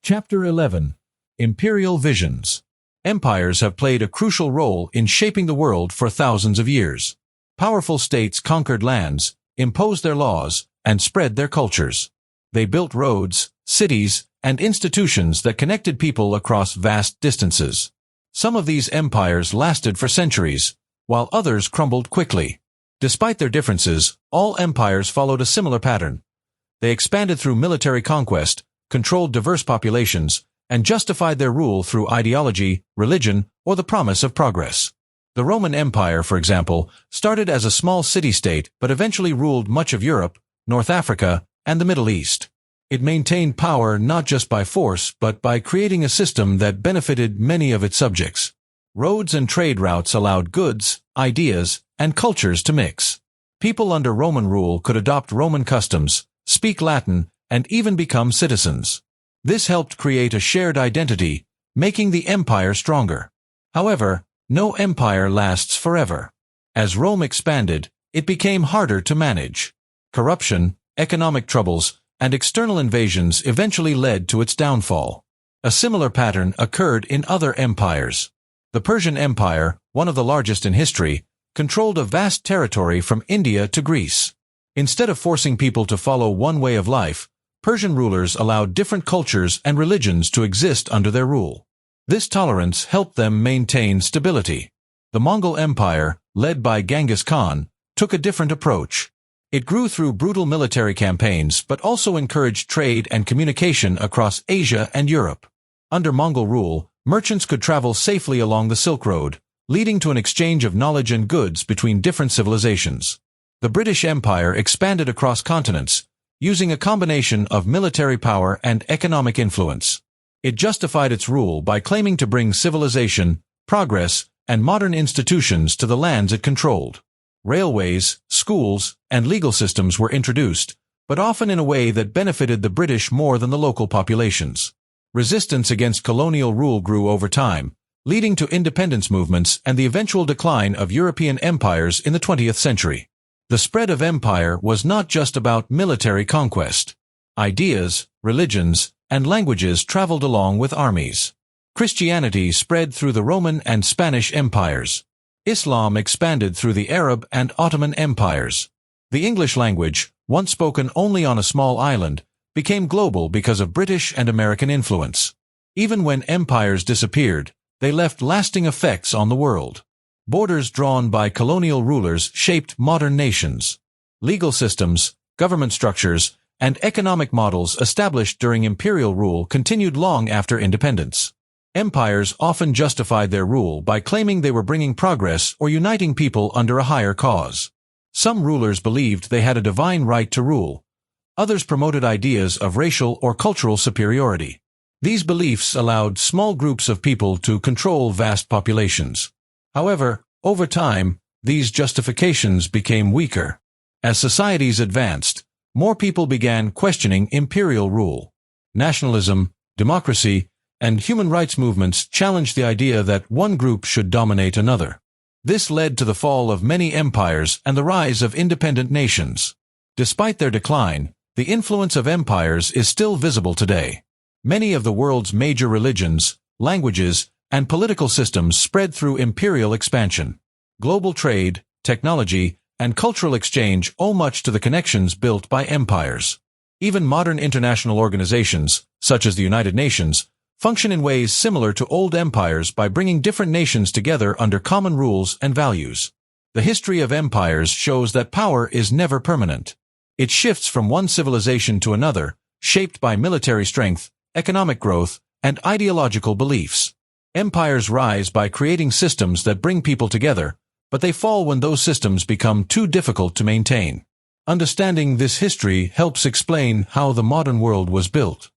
Chapter 11. Imperial Visions. Empires have played a crucial role in shaping the world for thousands of years. Powerful states conquered lands, imposed their laws, and spread their cultures. They built roads, cities, and institutions that connected people across vast distances. Some of these empires lasted for centuries, while others crumbled quickly. Despite their differences, all empires followed a similar pattern. They expanded through military conquest, controlled diverse populations, and justified their rule through ideology, religion, or the promise of progress. The Roman Empire, for example, started as a small city-state but eventually ruled much of Europe, North Africa, and the Middle East. It maintained power not just by force but by creating a system that benefited many of its subjects. Roads and trade routes allowed goods, ideas, and cultures to mix. People under Roman rule could adopt Roman customs, speak Latin, and even become citizens. This helped create a shared identity, making the empire stronger. However, no empire lasts forever. As Rome expanded, it became harder to manage. Corruption, economic troubles, and external invasions eventually led to its downfall. A similar pattern occurred in other empires. The Persian Empire, one of the largest in history, controlled a vast territory from India to Greece. Instead of forcing people to follow one way of life, Persian rulers allowed different cultures and religions to exist under their rule. This tolerance helped them maintain stability. The Mongol Empire, led by Genghis Khan, took a different approach. It grew through brutal military campaigns but also encouraged trade and communication across Asia and Europe. Under Mongol rule, merchants could travel safely along the Silk Road, leading to an exchange of knowledge and goods between different civilizations. The British Empire expanded across continents, using a combination of military power and economic influence. It justified its rule by claiming to bring civilization, progress, and modern institutions to the lands it controlled. Railways, schools, and legal systems were introduced, but often in a way that benefited the British more than the local populations. Resistance against colonial rule grew over time, leading to independence movements and the eventual decline of European empires in the 20th century. The spread of empire was not just about military conquest. Ideas, religions, and languages traveled along with armies. Christianity spread through the Roman and Spanish empires. Islam expanded through the Arab and Ottoman empires. The English language, once spoken only on a small island, became global because of British and American influence. Even when empires disappeared, they left lasting effects on the world. Borders drawn by colonial rulers shaped modern nations. Legal systems, government structures, and economic models established during imperial rule continued long after independence. Empires often justified their rule by claiming they were bringing progress or uniting people under a higher cause. Some rulers believed they had a divine right to rule. Others promoted ideas of racial or cultural superiority. These beliefs allowed small groups of people to control vast populations. However, over time, these justifications became weaker. As societies advanced, more people began questioning imperial rule. Nationalism, democracy, and human rights movements challenged the idea that one group should dominate another. This led to the fall of many empires and the rise of independent nations. Despite their decline, the influence of empires is still visible today. Many of the world's major religions, languages, and political systems spread through imperial expansion. Global trade, technology, and cultural exchange owe much to the connections built by empires. Even modern international organizations, such as the United Nations, function in ways similar to old empires by bringing different nations together under common rules and values. The history of empires shows that power is never permanent. It shifts from one civilization to another, shaped by military strength, economic growth, and ideological beliefs. Empires rise by creating systems that bring people together, but they fall when those systems become too difficult to maintain. Understanding this history helps explain how the modern world was built.